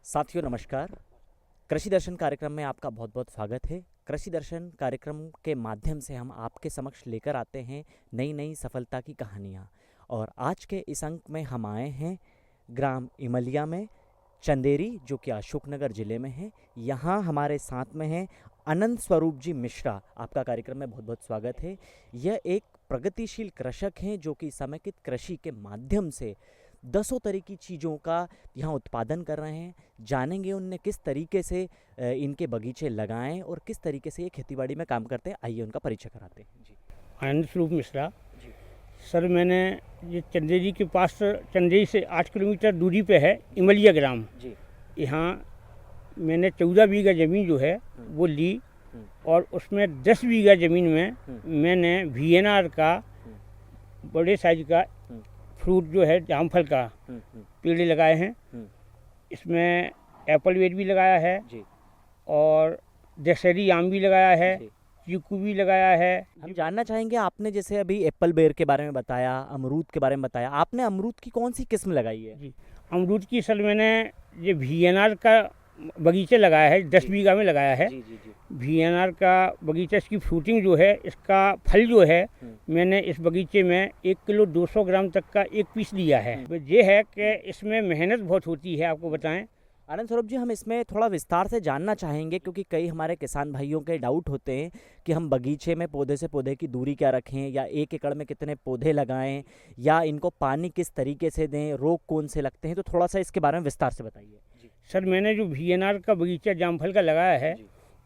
साथियों नमस्कार। कृषि दर्शन कार्यक्रम में आपका बहुत बहुत स्वागत है। कृषि दर्शन कार्यक्रम के माध्यम से हम आपके समक्ष लेकर आते हैं नई नई सफलता की कहानियाँ। और आज के इस अंक में हम आए हैं ग्राम इमलिया में, चंदेरी, जो कि अशोकनगर ज़िले में है। यहाँ हमारे साथ में हैं अनंत स्वरूप जी मिश्रा। आपका कार्यक्रम में बहुत बहुत स्वागत है। यह एक प्रगतिशील कृषक हैं जो कि समेकित कृषि के माध्यम से दसों तरह की चीज़ों का यहाँ उत्पादन कर रहे हैं। जानेंगे उनने किस तरीके से इनके बगीचे लगाएं और किस तरीके से ये खेतीबाड़ी में काम करते हैं। आइए उनका परिचय कराते हैं जी। आनंद स्वरूप मिश्रा जी। सर, मैंने ये चंदेरी के पास, चंदेरी से 8 किलोमीटर दूरी पे है इमलिया ग्राम जी। यहाँ मैंने 14 बीघा ज़मीन जो है वो ली और उसमें 10 बीघा ज़मीन में मैंने VNR का बड़े साइज का फ्रूट जो है जामफल का पेड़ लगाए हैं। इसमें एप्पल बेर भी लगाया है जी। और दशहरी आम भी लगाया है, चीकू भी लगाया है। हम जानना चाहेंगे, आपने जैसे अभी एप्पल बेर के बारे में बताया, अमरूद के बारे में बताया, आपने अमरूद की कौन सी किस्म लगाई है? जी, अमरूद की सर मैंने ये VNR का बगीचा लगाया है, 10 बीघा में लगाया है। जी जी जी। VNR का बगीचा, इसकी फ्रूटिंग जो है, इसका फल जो है, मैंने इस बगीचे में 1 किलो 200 ग्राम तक का एक पीस लिया है। ये है कि इसमें मेहनत बहुत होती है, आपको बताएं। आनंद स्वरूप जी, हम इसमें थोड़ा विस्तार से जानना चाहेंगे क्योंकि कई हमारे किसान भाइयों के डाउट होते हैं कि हम बगीचे में पौधे से पौधे की दूरी क्या रखें, या 1 एकड़ में कितने पौधे लगाएं, या इनको पानी किस तरीके से दें, रोग कौन से लगते हैं। तो थोड़ा सा इसके बारे में विस्तार से बताइए। सर, मैंने जो VNR का बगीचा जामफल का लगाया है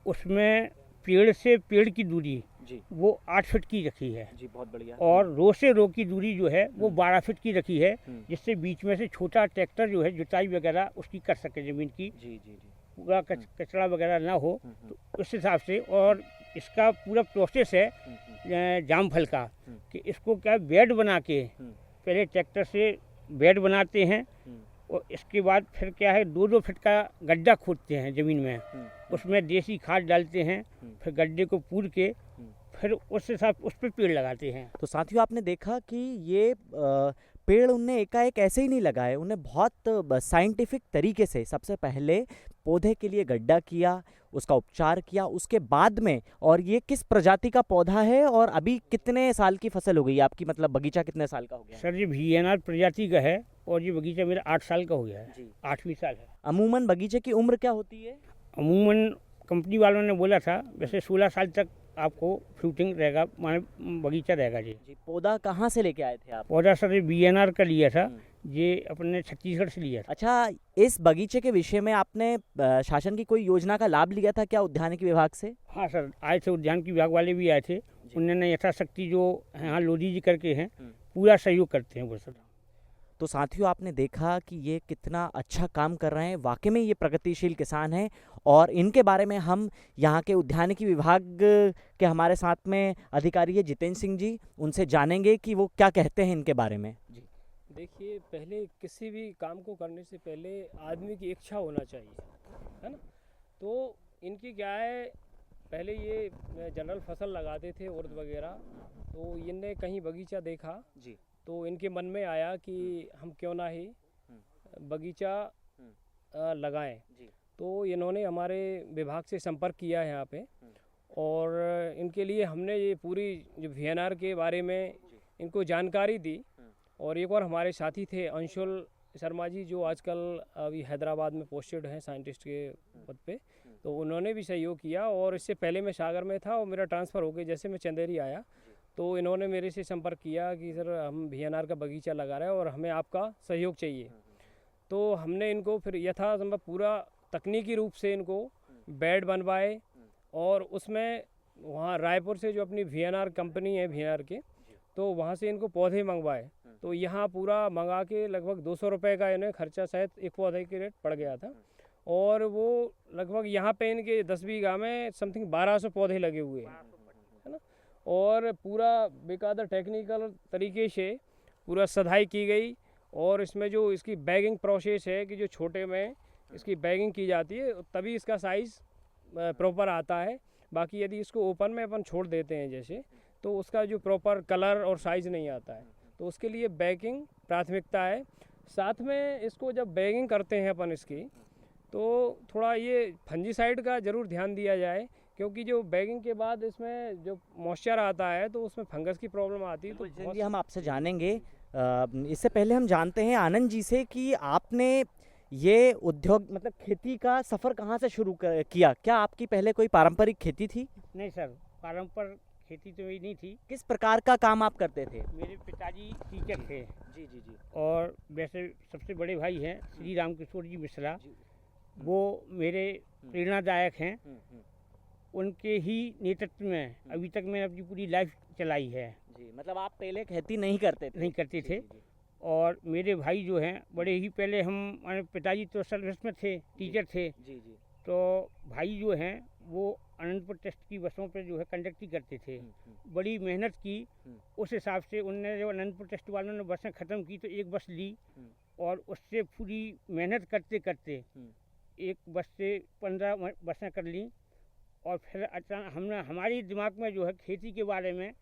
उसमें पेड़ से पेड़ की दूरी वो 8 फीट की रखी है जी। बहुत बढ़िया। और रो से रो की दूरी जो है वो 12 फीट की रखी है, जिससे बीच में से छोटा ट्रैक्टर जो है जुताई वगैरह उसकी कर सके, ज़मीन की जी जी जी। पूरा कचरा वगैरह ना हो, तो उस हिसाब से। और इसका पूरा प्रोसेस है जामफल का कि इसको क्या बेड बना के पहले ट्रैक्टर से बेड बनाते हैं और इसके बाद फिर क्या है 2-2 फीट का गड्ढा खोदते हैं ज़मीन में, उसमें देसी खाद डालते हैं, फिर गड्ढे को पूर के फिर उस हिसाब उस पर पेड़ लगाते हैं। तो साथियों, आपने देखा कि ये पेड़ उनने एकाएक ऐसे ही नहीं लगाए, उन्हें बहुत साइंटिफिक तरीके से सबसे पहले पौधे के लिए गड्ढा किया, उसका उपचार किया, उसके बाद में। और ये किस प्रजाति का पौधा है और अभी कितने साल की फसल हो गई आपकी, मतलब बगीचा कितने साल का हो गया? सर, ये VNR प्रजाति का है और ये बगीचा मेरा 8 साल का हो गया है जी। 8वीं साल है। अमूमन बगीचे की उम्र क्या होती है? अमूमन कंपनी वालों ने बोला था वैसे 16 साल तक आपको फ्रूटिंग रहेगा, माने बगीचा रहेगा जी। पौधा कहाँ से लेके आए थे आप? पौधा सर ये VNR का लिया था, ये अपने छत्तीसगढ़ से लिया था। अच्छा, इस बगीचे के विषय में आपने शासन की कोई योजना का लाभ लिया था क्या, उद्यानिकी विभाग से? हाँ सर, आए थे, उद्यान की विभाग वाले भी आए थे। उन्होंने यथाशक्ति जो यहाँ लोधी जी करके हैं पूरा सहयोग करते हैं वो सर। तो साथियों, आपने देखा कि ये कितना अच्छा काम कर रहे हैं। वाकई में ये प्रगतिशील किसान हैं और इनके बारे में हम यहाँ के उद्यानिकी विभाग के हमारे साथ में अधिकारी है जितेंद्र सिंह जी, उनसे जानेंगे कि वो क्या कहते हैं इनके बारे में जी। देखिए, पहले किसी भी काम को करने से पहले आदमी की इच्छा होना चाहिए, है ना। तो इनकी क्या है, पहले ये जनरल फसल लगाते थे उर्द वगैरह, तो इनने कहीं बगीचा देखा जी, तो इनके मन में आया कि हम क्यों ना ही बगीचा लगाएं। तो इन्होंने हमारे विभाग से संपर्क किया है यहाँ पे, और इनके लिए हमने ये पूरी जो VNR के बारे में इनको जानकारी दी। और एक और हमारे साथी थे अंशुल शर्मा जी, जो आजकल अभी हैदराबाद में पोस्टेड हैं साइंटिस्ट के पद पे, तो उन्होंने भी सहयोग किया। और इससे पहले मैं सागर में था और मेरा ट्रांसफ़र हो गया, जैसे मैं चंदेरी आया तो इन्होंने मेरे से संपर्क किया कि सर हम VNR का बगीचा लगा रहे हैं और हमें आपका सहयोग चाहिए। तो हमने इनको फिर यथासंभव पूरा तकनीकी रूप से इनको बेड बनवाए, और उसमें वहाँ रायपुर से जो अपनी VNR कंपनी है VNR के, तो वहाँ से इनको पौधे मंगवाए। तो यहाँ पूरा मंगा के लगभग 200 रुपये का इन्हें खर्चा शायद एक पौधे के रेट पड़ गया था। और वो लगभग यहाँ पे इनके 10 बीघा में समथिंग 1200 पौधे लगे हुए हैं, है ना। और पूरा बेकायदा टेक्निकल तरीके से पूरा सदाई की गई, और इसमें जो इसकी बैगिंग प्रोसेस है कि जो छोटे में इसकी बैगिंग की जाती है तभी इसका साइज़ प्रॉपर आता है। बाकी यदि इसको ओपन में अपन छोड़ देते हैं जैसे, तो उसका जो प्रॉपर कलर और साइज़ नहीं आता है, तो उसके लिए बैगिंग प्राथमिकता है। साथ में इसको जब बैगिंग करते हैं अपन इसकी, तो थोड़ा ये फंजीसाइड का ज़रूर ध्यान दिया जाए, क्योंकि जो बैगिंग के बाद इसमें जो मॉइस्चर आता है तो उसमें फंगस की प्रॉब्लम आती है। तो बिल्कुल जी, हम आपसे जानेंगे। इससे पहले हम जानते हैं आनंद जी से कि आपने ये उद्योग मतलब खेती का सफ़र कहाँ से शुरू किया? क्या आपकी पहले कोई पारंपरिक खेती थी? नहीं सर, पारंपरिक खेती तो मेरी नहीं थी। किस प्रकार का काम आप करते थे? मेरे पिताजी टीचर थे, जी जी जी और वैसे सबसे बड़े भाई हैं श्री राम किशोर जी मिश्रा, वो मेरे प्रेरणादायक हैं। उनके ही नेतृत्व में अभी तक मैंने अपनी पूरी लाइफ चलाई है। जी, मतलब आप पहले खेती नहीं करते थे? नहीं करते थे। जी, जी, और मेरे भाई जो हैं बड़े ही पहले, हमारे पिताजी तो सर्विस में थे, टीचर थे, जी जी। तो भाई जो हैं वो अनंतपुर टेस्ट की बसों पे जो है कंडक्ट ही करते थे। बड़ी मेहनत की, उस हिसाब से उनने जो अनंतपुर टेस्ट वालों ने बसें ख़त्म की तो एक बस ली, और उससे पूरी मेहनत करते करते एक बस से 15 बसें कर लीं। और फिर अचानक हमने, हमारी दिमाग में जो है खेती के बारे में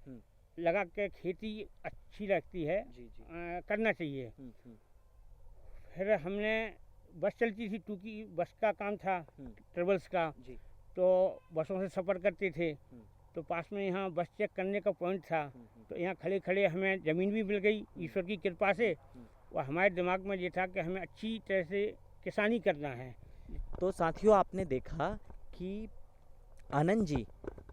लगा के खेती अच्छी लगती है, करना चाहिए। फिर हमने, बस चलती थी क्योंकि बस का काम था ट्रेवल्स का, तो बसों से सफ़र करते थे। तो पास में यहाँ बस चेक करने का पॉइंट था, तो यहाँ खड़े खड़े हमें ज़मीन भी मिल गई ईश्वर की कृपा से। और हमारे दिमाग में ये था कि हमें अच्छी तरह से किसानी करना है। तो साथियों, आपने देखा कि आनंद जी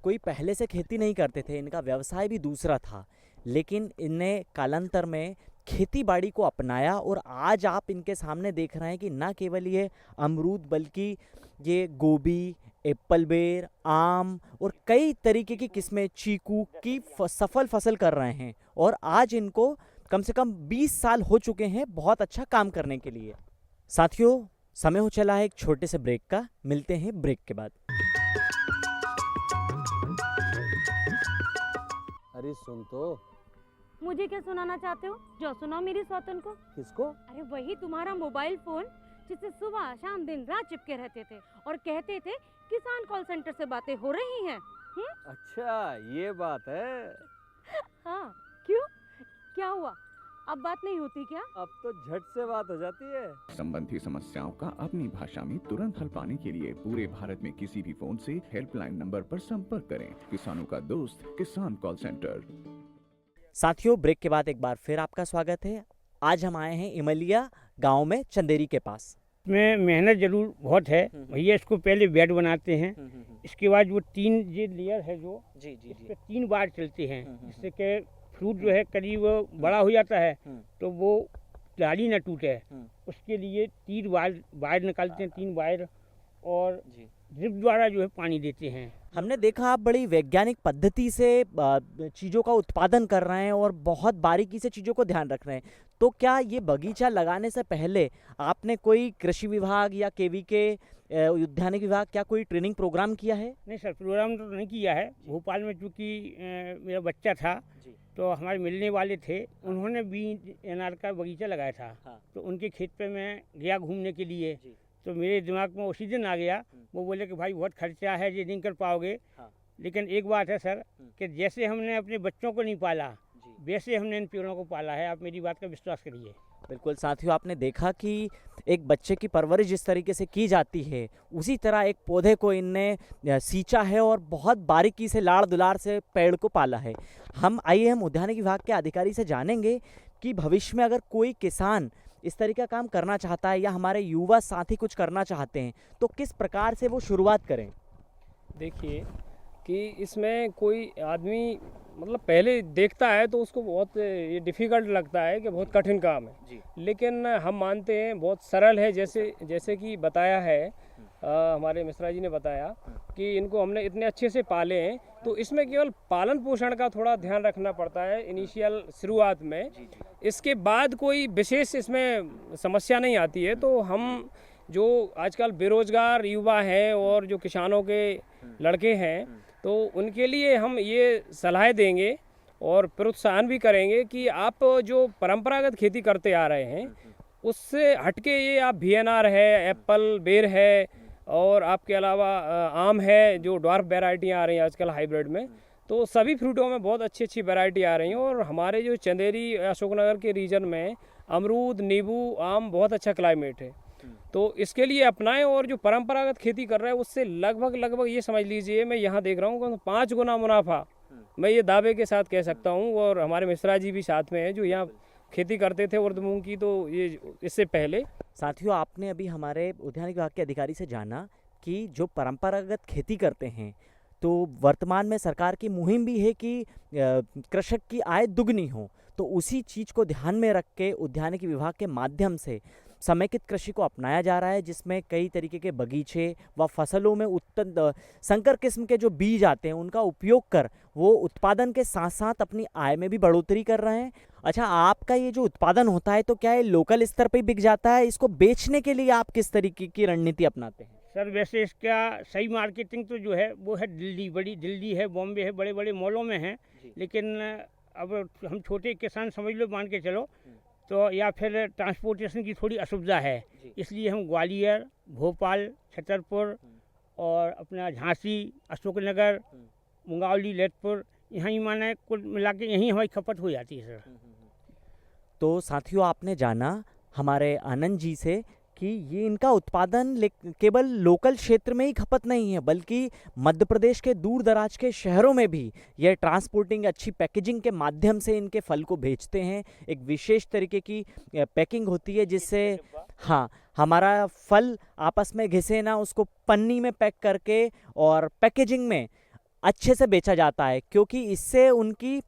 कोई पहले से खेती नहीं करते थे, इनका व्यवसाय भी दूसरा था, लेकिन इनने कालांतर में खेती बाड़ी को अपनाया, और आज आप इनके सामने देख रहे हैं कि ना केवल ये अमरूद बल्कि ये गोभी, एप्पल बेर, आम और कई तरीके की किस्में चीकू की सफल फसल कर रहे हैं। और आज इनको कम से कम 20 साल हो चुके हैं बहुत अच्छा काम करने के लिए। साथियों, समय हो चला है एक छोटे से ब्रेक का, मिलते हैं ब्रेक के बाद। अरे सुन तो। मुझे क्या सुनाना चाहते हो? जो सुनाओ मेरी सौतन को। किसको? अरे वही तुम्हारा मोबाइल फोन, जिससे सुबह शाम दिन रात चिपके रहते थे और कहते थे किसान कॉल सेंटर से बातें हो रही हैं। अच्छा, ये बात है। हाँ, क्यों, क्या हुआ? अब बात नहीं होती क्या? अब तो झट से बात हो जाती है। संबंधी समस्याओं का अपनी भाषा में तुरंत हल पाने के लिए पूरे भारत में किसी भी फोन से हेल्पलाइन नंबर पर संपर्क करें। किसानों का दोस्त किसान कॉल सेंटर। साथियों, ब्रेक के बाद एक बार फिर आपका स्वागत है। आज हम आए हैं इमलिया गांव में, चंदेरी के पास। इसमें मेहनत जरूर बहुत है भैया। इसको पहले बेड बनाते हैं, इसके बाद वो 3 ये लेयर है जो जी जी इस पे 3 बार चलते हैं, जिससे कि फ्रूट जो है करीब बड़ा हो जाता है तो वो डाली ना टूटे। उसके लिए 3 वायर निकालते हैं, 3 वायर, और ड्रिप द्वारा जो है पानी देते हैं। हमने देखा आप बड़ी वैज्ञानिक पद्धति से चीज़ों का उत्पादन कर रहे हैं और बहुत बारीकी से चीज़ों को ध्यान रख रहे हैं। तो क्या ये बगीचा लगाने से पहले आपने कोई कृषि विभाग या केवीके उद्यानिक विभाग क्या कोई ट्रेनिंग प्रोग्राम किया है? नहीं सर, प्रोग्राम तो नहीं किया है। भोपाल में चूँकि मेरा बच्चा था तो हमारे मिलने वाले थे, उन्होंने BNR का बगीचा लगाया था। तो उनके खेत पे मैं गया घूमने के लिए, तो मेरे दिमाग में उसी दिन आ गया। वो बोले कि भाई बहुत खर्चा है, ये नहीं कर पाओगे। लेकिन एक बात है सर, कि जैसे हमने अपने बच्चों को नहीं पाला वैसे हमने इन पेड़ों को पाला है। आप मेरी बात का विश्वास करिए। बिल्कुल साथियों, आपने देखा कि एक बच्चे की परवरिश जिस तरीके से की जाती है, उसी तरह एक पौधे को इनने सींचा है और बहुत बारीकी से लाड़ दुलार से पेड़ को पाला है। हम उद्यानिक विभाग के अधिकारी से जानेंगे कि भविष्य में अगर कोई किसान इस तरीके का काम करना चाहता है या हमारे युवा साथी कुछ करना चाहते हैं तो किस प्रकार से वो शुरुआत करें। देखिए कि इसमें कोई आदमी मतलब पहले देखता है तो उसको बहुत ये डिफ़िकल्ट लगता है कि बहुत कठिन काम है, लेकिन हम मानते हैं बहुत सरल है। जैसे कि बताया है हमारे मिश्रा जी ने बताया कि इनको हमने इतने अच्छे से पाले हैं, तो इसमें केवल पालन पोषण का थोड़ा ध्यान रखना पड़ता है इनिशियल शुरुआत में। इसके बाद कोई विशेष इसमें समस्या नहीं आती है। तो हम जो आजकल बेरोजगार युवा हैं और जो किसानों के लड़के हैं, तो उनके लिए हम ये सलाह देंगे और प्रोत्साहन भी करेंगे कि आप जो परंपरागत खेती करते आ रहे हैं उससे हटके ये आप VNR है, एप्पल, बेर है और आपके अलावा आम है, जो ड्वार्फ वैरायटियाँ आ रही हैं आजकल हाइब्रिड में, तो सभी फ्रूटों में बहुत अच्छी अच्छी वैरायटी आ रही हैं। और हमारे जो चंदेरी अशोकनगर के रीजन में अमरूद, नींबू, आम बहुत अच्छा क्लाइमेट है, तो इसके लिए अपनाएं। और जो परंपरागत खेती कर रहे हैं उससे लगभग ये समझ लीजिए, मैं यहाँ देख रहा हूँ 5 गुना मुनाफा मैं ये दावे के साथ कह सकता हूँ। और हमारे मिश्रा जी भी साथ में हैं जो यहाँ खेती करते थे उर्द मूंग की, तो ये इससे पहले। साथियों, आपने अभी हमारे उद्यानिक विभाग के अधिकारी से जाना कि जो परंपरागत खेती करते हैं, तो वर्तमान में सरकार की मुहिम भी है कि कृषक की आय दुगनी हो, तो उसी चीज़ को ध्यान में रख के उद्यानिकी विभाग के माध्यम से समेकित कृषि को अपनाया जा रहा है, जिसमें कई तरीके के बगीचे व फसलों में संकर किस्म के जो बीज आते हैं उनका उपयोग कर वो उत्पादन के साथ साथ अपनी आय में भी बढ़ोतरी कर रहे हैं। अच्छा, आपका ये जो उत्पादन होता है तो क्या ये लोकल स्तर पर ही बिक जाता है? इसको बेचने के लिए आप किस तरीके की रणनीति अपनाते हैं? सर वैसे इसका सही मार्केटिंग तो जो है वो है दिल्ली है, बॉम्बे है, बड़े बड़े मॉलों में है, लेकिन अब हम छोटे किसान समझ लो, मान के चलो, तो या फिर ट्रांसपोर्टेशन की थोड़ी असुविधा है, इसलिए हम ग्वालियर, भोपाल, छतरपुर और अपना झांसी, अशोकनगर, मुंगावली, ललितपुर, यहाँ ही माना है, कुल मिला के यहीं हमारी खपत हो जाती है सर। तो साथियों, आपने जाना हमारे आनंद जी से कि ये इनका उत्पादन केवल लोकल क्षेत्र में ही खपत नहीं है, बल्कि मध्य प्रदेश के दूर दराज के शहरों में भी ये ट्रांसपोर्टिंग, अच्छी पैकेजिंग के माध्यम से इनके फल को भेजते हैं। एक विशेष तरीके की पैकिंग होती है जिससे हाँ, हमारा फल आपस में घिसे ना, उसको पन्नी में पैक करके और पैकेजिंग में अच्छे से बेचा जाता है, क्योंकि इससे उनकी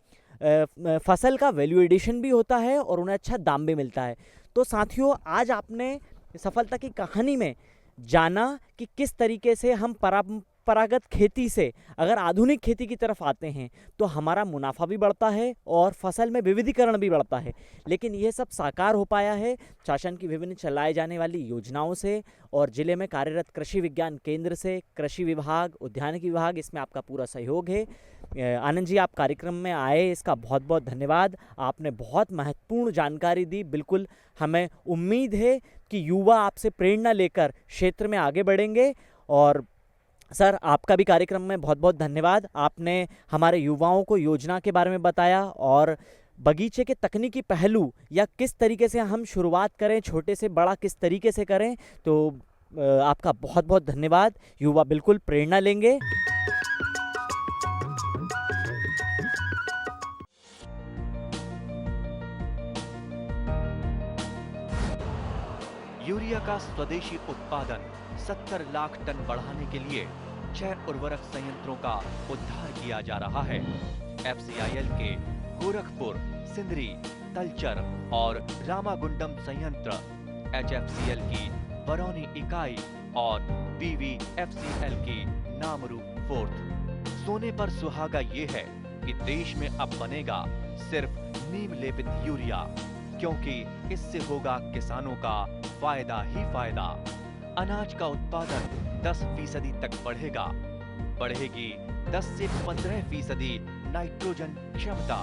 फसल का वैल्यू एडिशन भी होता है और उन्हें अच्छा दाम भी मिलता है। तो साथियों, आज आपने सफलता की कहानी में जाना कि किस तरीके से हम परंपरागत खेती से अगर आधुनिक खेती की तरफ आते हैं तो हमारा मुनाफा भी बढ़ता है और फसल में विविधीकरण भी बढ़ता है। लेकिन यह सब साकार हो पाया है शासन की विभिन्न चलाए जाने वाली योजनाओं से और जिले में कार्यरत कृषि विज्ञान केंद्र से। कृषि विभाग, उद्यानिकी विभाग, इसमें आपका पूरा सहयोग है। आनंद जी, आप कार्यक्रम में आए, इसका बहुत बहुत धन्यवाद। आपने बहुत महत्वपूर्ण जानकारी दी। बिल्कुल हमें उम्मीद है कि युवा आपसे प्रेरणा लेकर क्षेत्र में आगे बढ़ेंगे। और सर, आपका भी कार्यक्रम में बहुत बहुत धन्यवाद। आपने हमारे युवाओं को योजना के बारे में बताया और बगीचे के तकनीकी पहलू या किस तरीके से हम शुरुआत करें, छोटे से बड़ा किस तरीके से करें, तो आपका बहुत बहुत धन्यवाद। युवा बिल्कुल प्रेरणा लेंगे। यूरिया का स्वदेशी उत्पादन 70 लाख टन बढ़ाने के लिए 6 उर्वरक संयंत्रों का उद्धार किया जा रहा है। FCIL के गोरखपुर, सिंदरी, तलचर और रामागुंडम संयंत्र, HFCL की बरौनी इकाई और BVFCL की नामरू फोर्थ। सोने पर सुहागा ये है कि देश में अब बनेगा सिर्फ नीम लेपित यूरिया, क्योंकि इससे होगा किसानों का फायदा ही फायदा। अनाज का उत्पादन 10% तक बढ़ेगा। बढ़ेगी 10 से 15% नाइट्रोजन क्षमता।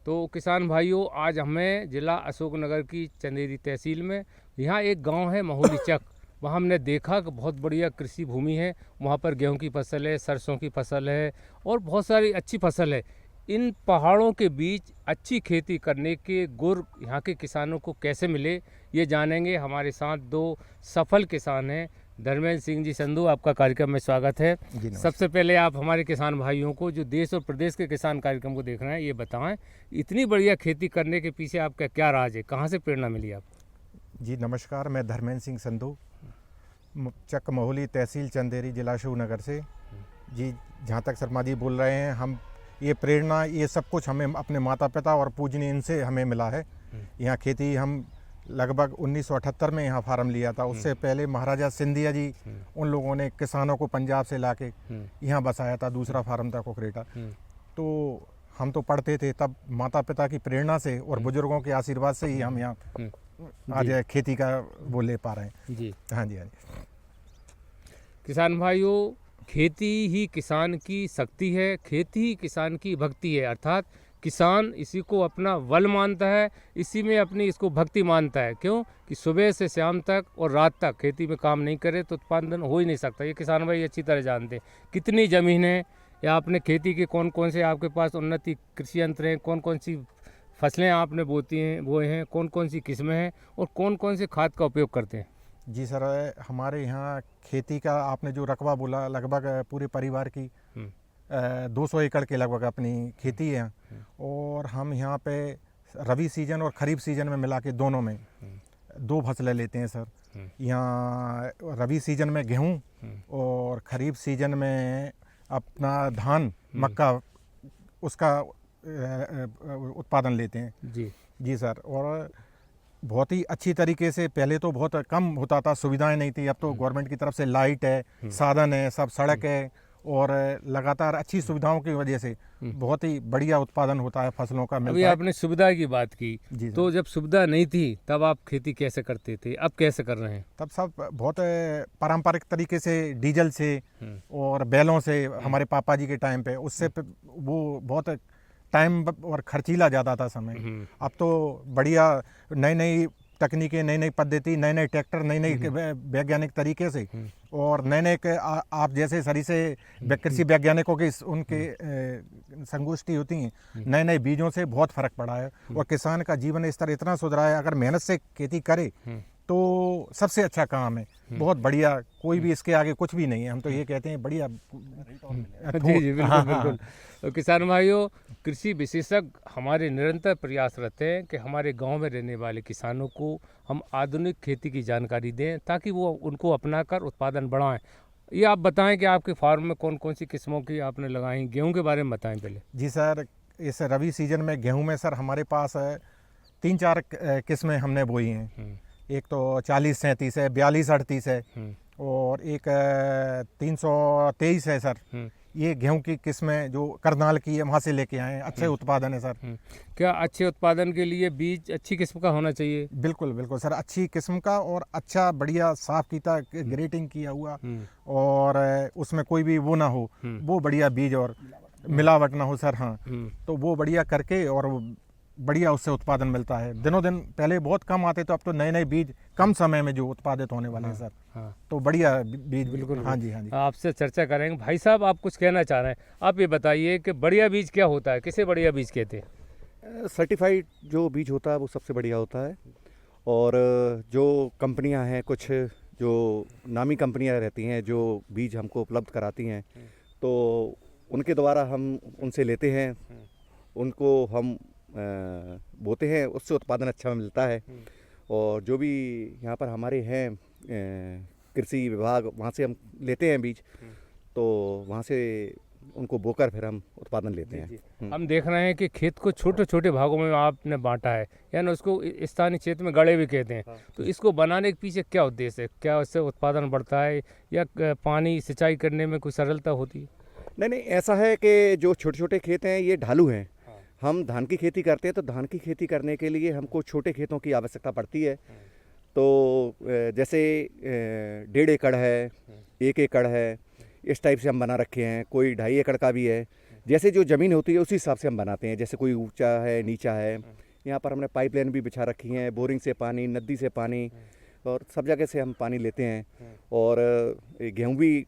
तो किसान भाइयों, आज हमें जिला अशोकनगर की चंदेरी तहसील में यहाँ एक गांव है महोली चक, वहाँ हमने देखा कि बहुत बढ़िया कृषि भूमि है। वहाँ पर गेहूं की फसल है, सरसों की फसल है और बहुत सारी अच्छी फसल है। इन पहाड़ों के बीच अच्छी खेती करने के गुर यहाँ के किसानों को कैसे मिले, ये जानेंगे। हमारे साथ 2 सफल किसान हैं। धर्मेंद्र सिंह जी संधू, आपका कार्यक्रम में स्वागत है। सबसे पहले आप हमारे किसान भाइयों को जो देश और प्रदेश के किसान कार्यक्रम को देख रहे हैं, ये बताएं, इतनी बढ़िया खेती करने के पीछे आपका क्या राज है, कहाँ से प्रेरणा मिली आपको? जी नमस्कार, मैं धर्मेंद्र सिंह संधू, चक महोली तहसील चंदेरी, जिला अशोकनगर से। जी, जहाँ तक शर्मा जी बोल रहे हैं, हम ये प्रेरणा, ये सब कुछ हमें अपने माता पिता और पूजनीय इनसे हमें मिला है। यहाँ खेती हम लगभग 1978 में यहाँ फार्म लिया था। उससे पहले महाराजा सिंधिया जी, उन लोगों ने किसानों को पंजाब से लाके यहाँ बसाया था, दूसरा फार्म था कोकरेटा। तो हम तो पढ़ते थे तब माता पिता की प्रेरणा से और बुजुर्गों के आशीर्वाद से ही हम यहाँ आज खेती का वो ले पा रहे हैं। जी हाँ जी, हाँ जी। किसान भाइयों, खेती ही किसान की शक्ति है, खेती ही किसान की भक्ति है। अर्थात किसान इसी को अपना बल मानता है, इसी में अपनी इसको भक्ति मानता है। क्यों कि सुबह से शाम तक और रात तक खेती में काम नहीं करे तो उत्पादन हो ही नहीं सकता। ये किसान भाई अच्छी तरह जानते हैं। कितनी ज़मीन है या आपने खेती के कौन कौन से आपके पास उन्नति कृषि यंत्र हैं, कौन कौन सी फसलें आपने बोए हैं, कौन कौन सी किस्में हैं और कौन कौन से खाद का उपयोग करते हैं? जी सर, हमारे यहाँ खेती का आपने जो रकबा बोला, लगभग पूरे परिवार की 200 एकड़ के लगभग अपनी खेती है। और हम यहाँ पे रबी सीजन और खरीफ सीजन में मिला के दोनों में 2 फसलें लेते हैं सर। यहाँ रबी सीजन में गेहूँ और खरीफ सीजन में अपना धान मक्का उसका उत्पादन लेते हैं। जी सर। और बहुत ही अच्छी तरीके से, पहले तो बहुत कम होता था, सुविधाएं नहीं थी। अब तो गवर्नमेंट की तरफ से लाइट है, साधन है, सब सड़क है और लगातार अच्छी सुविधाओं की वजह से बहुत ही बढ़िया उत्पादन होता है फसलों का। अभी आपने सुविधा की बात की, तो जब सुविधा नहीं थी तब आप खेती कैसे करते थे, अब कैसे कर रहे हैं? तब सब बहुत पारंपरिक तरीके से डीजल से और बैलों से, हमारे पापा जी के टाइम पे, उससे वो बहुत टाइम और खर्चीला ज़्यादा था समय। अब तो बढ़िया नई नई तकनीकें, नई नई पद्धति, नए नए ट्रैक्टर, नई नई वैज्ञानिक तरीके से और नए नए आप जैसे सरी से कृषि वैज्ञानिकों की उनके संगोष्ठी होती हैं, नए नए बीजों से बहुत फ़र्क पड़ा है। और किसान का जीवन स्तर इतना सुधरा है, अगर मेहनत से खेती करे तो सबसे अच्छा काम है। बहुत बढ़िया, कोई भी इसके आगे कुछ भी नहीं है। हम तो ये कहते हैं बढ़िया। जी बिल्कुल बिल्कुल। तो किसान भाइयों, कृषि विशेषज्ञ हमारे निरंतर प्रयास रहते हैं कि हमारे गांव में रहने वाले किसानों को हम आधुनिक खेती की जानकारी दें ताकि वो उनको अपनाकर उत्पादन बढ़ाएं। ये आप बताएं कि आपके फार्म में कौन कौन सी किस्मों की आपने लगाई? गेहूं के बारे में बताएं पहले। जी सर, इस रबी सीजन में गेहूं में सर हमारे पास 3-4 किस्में हमने बोई हैं। एक तो 40-37 है, 42-38 है और एक 323 है सर। ये गेहूं की किस्में जो करनाल की है, वहाँ से लेके आए हैं। अच्छे उत्पादन है सर। क्या अच्छे उत्पादन के लिए बीज अच्छी किस्म का होना चाहिए? बिल्कुल बिल्कुल सर, अच्छी किस्म का और अच्छा बढ़िया साफ कीता ग्रेटिंग किया हुआ और उसमें कोई भी वो ना हो, वो बढ़िया बीज और मिलावट ना हो सर। हाँ, तो वो बढ़िया करके और बढ़िया उससे उत्पादन मिलता है। दिनों दिन पहले बहुत कम आते, तो अब तो नए नए बीज कम समय में जो उत्पादित होने वाले हैं सर। तो बढ़िया बीज। बिल्कुल। हाँ जी, हाँ जी। आपसे चर्चा करेंगे। भाई साहब, आप कुछ कहना चाह रहे हैं? आप ये बताइए कि बढ़िया बीज क्या होता है, किसे बढ़िया बीज कहते हैं? सर्टिफाइड जो बीज होता है वो सबसे बढ़िया होता है। और जो कंपनियां हैं, कुछ जो नामी कंपनियां रहती हैं जो बीज हमको उपलब्ध कराती हैं, तो उनके द्वारा हम उनसे लेते हैं, उनको हम बोते हैं, उससे उत्पादन अच्छा मिलता है। और जो भी यहाँ पर हमारे हैं कृषि विभाग, वहाँ से हम लेते हैं बीज, तो वहाँ से उनको बोकर फिर हम उत्पादन लेते हैं। हम देख रहे हैं कि खेत को छोटे छोटे भागों में आपने बांटा है, यानी उसको स्थानीय क्षेत्र में गड़े भी कहते हैं। तो इसको बनाने के पीछे क्या उद्देश्य है? क्या उससे उत्पादन बढ़ता है या पानी सिंचाई करने में कोई सरलता होती है? नहीं, ऐसा है कि जो छोटे छोटे खेत हैं ये ढालू हैं। हम धान की खेती करते हैं, तो धान की खेती करने के लिए हमको छोटे खेतों की आवश्यकता पड़ती है। तो जैसे 1.5 एकड़ है, 1 एकड़ है, इस टाइप से हम बना रखे हैं। कोई 2.5 एकड़ का भी है। जैसे जो ज़मीन होती है उसी हिसाब से हम बनाते हैं। जैसे कोई ऊंचा है, नीचा है। यहाँ पर हमने पाइपलाइन भी बिछा रखी हैं, बोरिंग से पानी, नदी से पानी, और सब जगह से हम पानी लेते हैं। और गेहूँ भी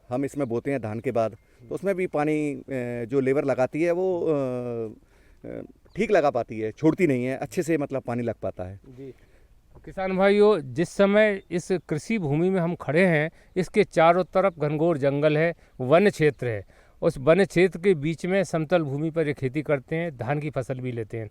हम इसमें बोते हैं धान के बाद, तो उसमें भी पानी जो लेबर लगाती है वो ठीक लगा पाती है, छोड़ती नहीं है, अच्छे से मतलब पानी लग पाता है। जी किसान भाइयों, जिस समय इस कृषि भूमि में हम खड़े हैं, इसके चारों तरफ घनघोर जंगल है, वन क्षेत्र है। उस वन क्षेत्र के बीच में समतल भूमि पर ये खेती करते हैं, धान की फसल भी लेते हैं।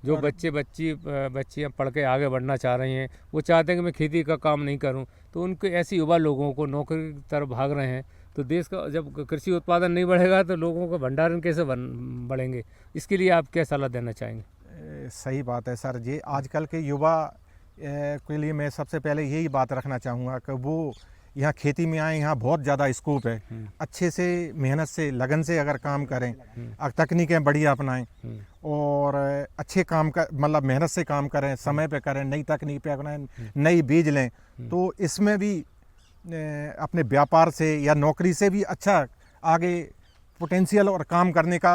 जो बच्चियाँ पढ़ के आगे बढ़ना चाह रही हैं, वो चाहते हैं कि मैं खेती का काम नहीं करूं, तो उनके ऐसे युवा लोगों को नौकरी की तरफ भाग रहे हैं। तो देश का जब कृषि उत्पादन नहीं बढ़ेगा तो लोगों का भंडारण कैसे बढ़ेंगे? इसके लिए आप क्या सलाह देना चाहेंगे? सही बात है सर जी। आजकल के युवा के लिए मैं सबसे पहले यही बात रखना चाहूँगा कि वो यहाँ खेती में आए, यहाँ बहुत ज़्यादा स्कोप है। अच्छे से मेहनत से लगन से अगर काम करें, तकनीकें बढ़िया अपनाएं और अच्छे काम का मतलब मेहनत से काम करें, समय पे करें, नई तकनीक पे अपनाएं, नई बीज लें, तो इसमें भी अपने व्यापार से या नौकरी से भी अच्छा आगे पोटेंशियल और काम करने का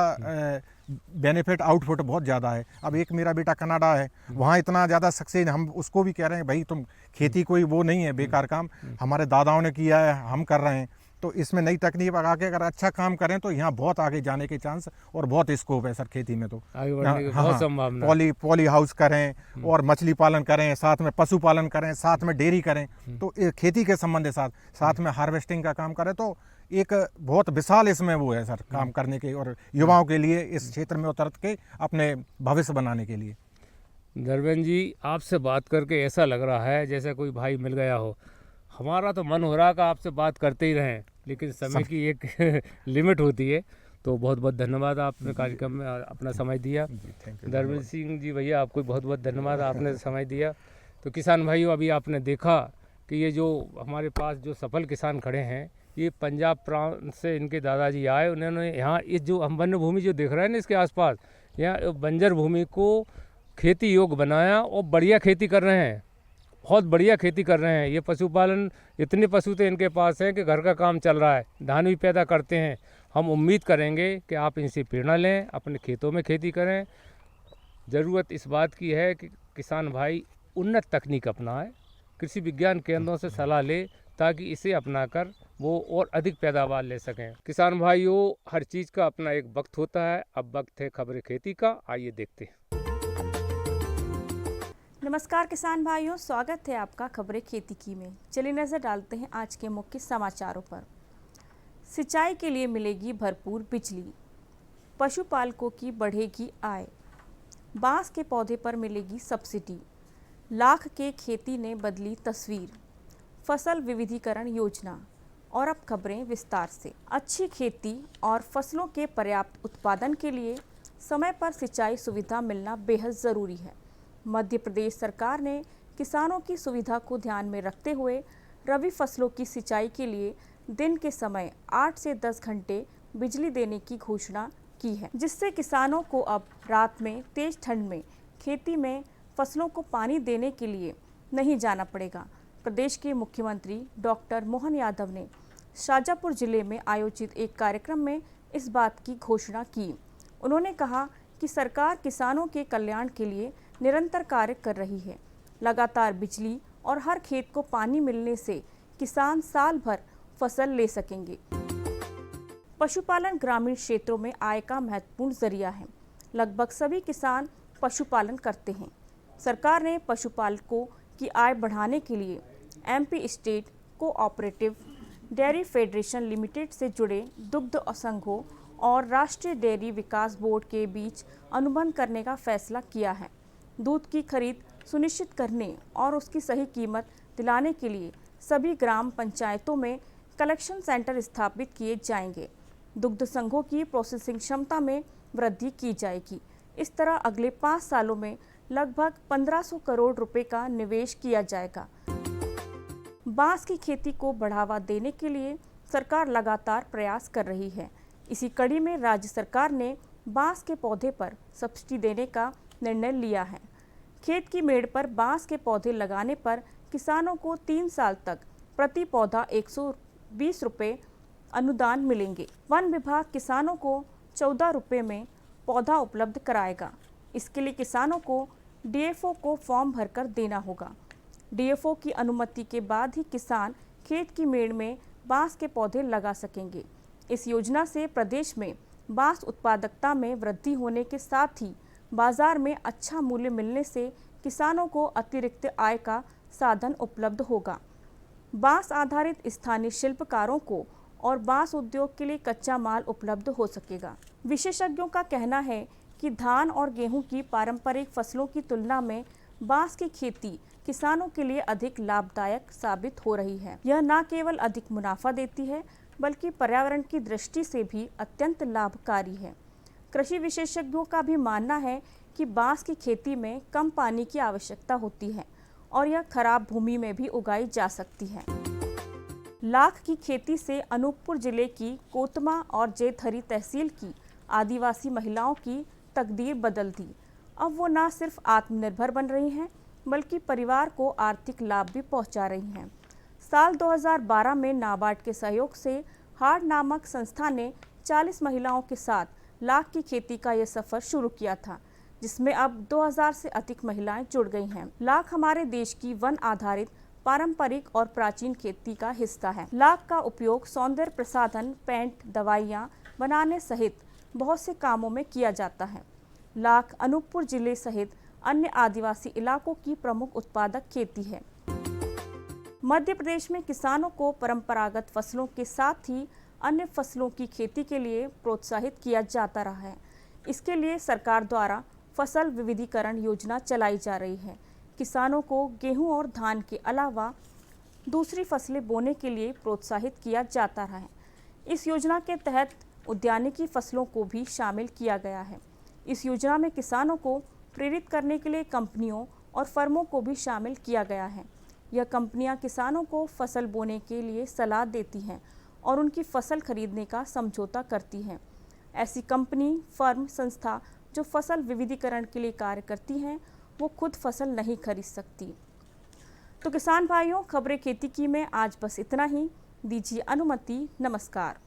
बेनिफिट आउटपुट बहुत ज़्यादा है। अब एक मेरा बेटा कनाडा है, वहाँ इतना ज़्यादा सक्सेस, हम उसको भी कह रहे हैं भाई तुम खेती कोई वो नहीं है बेकार काम, हमारे दादाओं ने किया है, हम कर रहे हैं। तो इसमें नई तकनीक लगा के अगर अच्छा काम करें तो यहाँ बहुत आगे जाने के चांस और बहुत स्कोप है सर खेती में। तो आगे बढ़ने की बहुत संभावना है। पॉली हाउस करें और मछली पालन करें, साथ में पशुपालन करें, साथ में डेयरी करें, तो खेती के संबंध के साथ में हार्वेस्टिंग का काम करें, तो एक बहुत विशाल इसमें वो है सर काम करने के और युवाओं के लिए इस क्षेत्र में उतर के अपने भविष्य बनाने के लिए। धर्मेंद्र जी, आपसे बात करके ऐसा लग रहा है जैसे कोई भाई मिल गया हो। हमारा तो मन हो रहा है कि आपसे बात करते ही रहें, लेकिन समय की एक लिमिट होती है। तो बहुत बहुत धन्यवाद, आपने कार्यक्रम में अपना समय दिया। धर्मेंद्र सिंह जी भैया, आपको बहुत बहुत धन्यवाद, आपने समय दिया। तो किसान भाइयों, अभी आपने देखा कि ये जो हमारे पास जो सफल किसान खड़े हैं, ये पंजाब प्रांत से इनके दादाजी आए। उन्होंने यहाँ इस जो हम वन्य भूमि जो देख रहे हैं ना, इसके आसपास यहाँ बंजर भूमि को खेती योग्य बनाया और बढ़िया खेती कर रहे हैं, बहुत बढ़िया खेती कर रहे हैं। ये पशुपालन, इतने पशु तो इनके पास हैं कि घर का काम चल रहा है, धान भी पैदा करते हैं। हम उम्मीद करेंगे कि आप इनसे प्रेरणा लें, अपने खेतों में खेती करें। ज़रूरत इस बात की है कि किसान भाई उन्नत तकनीक अपनाएं, कृषि विज्ञान केंद्रों से सलाह ले, ताकि इसे अपनाकर वो और अधिक पैदावार ले सकें। किसान भाइयों, हर चीज़ का अपना एक वक्त होता है। अब वक्त है खबरें खेती का, आइए देखते हैं। नमस्कार किसान भाइयों, स्वागत है आपका खबरें खेती की में। चलिए नज़र डालते हैं आज के मुख्य समाचारों पर। सिंचाई के लिए मिलेगी भरपूर बिजली, पशुपालकों की बढ़ेगी आय, बांस के पौधे पर मिलेगी सब्सिडी, लाख के खेती ने बदली तस्वीर, फसल विविधीकरण योजना। और अब खबरें विस्तार से। अच्छी खेती और फसलों के पर्याप्त उत्पादन के लिए समय पर सिंचाई सुविधा मिलना बेहद ज़रूरी है। मध्य प्रदेश सरकार ने किसानों की सुविधा को ध्यान में रखते हुए रबी फसलों की सिंचाई के लिए दिन के समय 8 से 10 घंटे बिजली देने की घोषणा की है, जिससे किसानों को अब रात में तेज ठंड में खेती में फसलों को पानी देने के लिए नहीं जाना पड़ेगा। प्रदेश के मुख्यमंत्री डॉक्टर मोहन यादव ने शाजापुर जिले में आयोजित एक कार्यक्रम में इस बात की घोषणा की। उन्होंने कहा कि सरकार किसानों के कल्याण के लिए निरंतर कार्य कर रही है। लगातार बिजली और हर खेत को पानी मिलने से किसान साल भर फसल ले सकेंगे। पशुपालन ग्रामीण क्षेत्रों में आय का महत्वपूर्ण जरिया है। लगभग सभी किसान पशुपालन करते हैं। सरकार ने पशुपालकों की आय बढ़ाने के लिए MP state cooperative dairy federation limited से जुड़े दुग्ध संघों और राष्ट्रीय डेयरी विकास बोर्ड के बीच अनुबंध करने का फैसला किया है। दूध की खरीद सुनिश्चित करने और उसकी सही कीमत दिलाने के लिए सभी ग्राम पंचायतों में कलेक्शन सेंटर स्थापित किए जाएंगे। दुग्ध संघों की प्रोसेसिंग क्षमता में वृद्धि की जाएगी। इस तरह अगले 5 सालों में लगभग 1500 करोड़ रुपए का निवेश किया जाएगा। बांस की खेती को बढ़ावा देने के लिए सरकार लगातार प्रयास कर रही है। इसी कड़ी में राज्य सरकार ने बांस के पौधे पर सब्सिडी देने का निर्णय लिया है। खेत की मेड़ पर बांस के पौधे लगाने पर किसानों को 3 साल तक प्रति पौधा 120 रुपये अनुदान मिलेंगे। वन विभाग किसानों को 14 रुपये में पौधा उपलब्ध कराएगा। इसके लिए किसानों को डीएफओ को फॉर्म भरकर देना होगा। डीएफओ की अनुमति के बाद ही किसान खेत की मेड़ में बांस के पौधे लगा सकेंगे। इस योजना से प्रदेश में बांस उत्पादकता में वृद्धि होने के साथ ही बाजार में अच्छा मूल्य मिलने से किसानों को अतिरिक्त आय का साधन उपलब्ध होगा। बांस आधारित स्थानीय शिल्पकारों को और बांस उद्योग के लिए कच्चा माल उपलब्ध हो सकेगा। विशेषज्ञों का कहना है कि धान और गेहूं की पारंपरिक फसलों की तुलना में बांस की खेती किसानों के लिए अधिक लाभदायक साबित हो रही है। यह न केवल अधिक मुनाफा देती है बल्कि पर्यावरण की दृष्टि से भी अत्यंत लाभकारी है। कृषि विशेषज्ञों का भी मानना है कि बांस की खेती में कम पानी की आवश्यकता होती है और यह खराब भूमि में भी उगाई जा सकती है। लाख की खेती से अनूपपुर जिले की कोतमा और जेथरी तहसील की आदिवासी महिलाओं की तकदीर बदल दी। अब वो न सिर्फ आत्मनिर्भर बन रही हैं बल्कि परिवार को आर्थिक लाभ भी पहुंचा रही हैं। साल 2012 में नाबार्ड के सहयोग से हार्ड नामक संस्था ने 40 महिलाओं के साथ लाख की खेती का ये सफ़र शुरू किया था, जिसमें अब 2000 से अधिक महिलाएं जुड़ गई हैं। लाख हमारे देश की वन आधारित पारंपरिक और प्राचीन खेती का हिस्सा है। लाख का उपयोग सौंदर्य प्रसाधन, पेंट, दवाइयाँ बनाने सहित बहुत से कामों में किया जाता है। लाख अनूपपुर जिले सहित अन्य आदिवासी इलाकों की प्रमुख उत्पादक खेती है। मध्य प्रदेश में किसानों को परंपरागत फसलों के साथ ही अन्य फसलों की खेती के लिए प्रोत्साहित किया जाता रहा है। इसके लिए सरकार द्वारा फसल विविधीकरण योजना चलाई जा रही है। किसानों को गेहूं और धान के अलावा दूसरी फसलें बोने के लिए प्रोत्साहित किया जाता रहा है। इस योजना के तहत उद्यानिकी फसलों को भी शामिल किया गया है। इस योजना में किसानों को प्रेरित करने के लिए कंपनियों और फर्मों को भी शामिल किया गया है। यह कंपनियां किसानों को फसल बोने के लिए सलाह देती हैं और उनकी फसल खरीदने का समझौता करती हैं। ऐसी कंपनी, फर्म, संस्था जो फसल विविधीकरण के लिए कार्य करती हैं, वो खुद फसल नहीं खरीद सकती। तो किसान भाइयों, खबरें खेती की में आज बस इतना ही। दीजिए अनुमति। नमस्कार।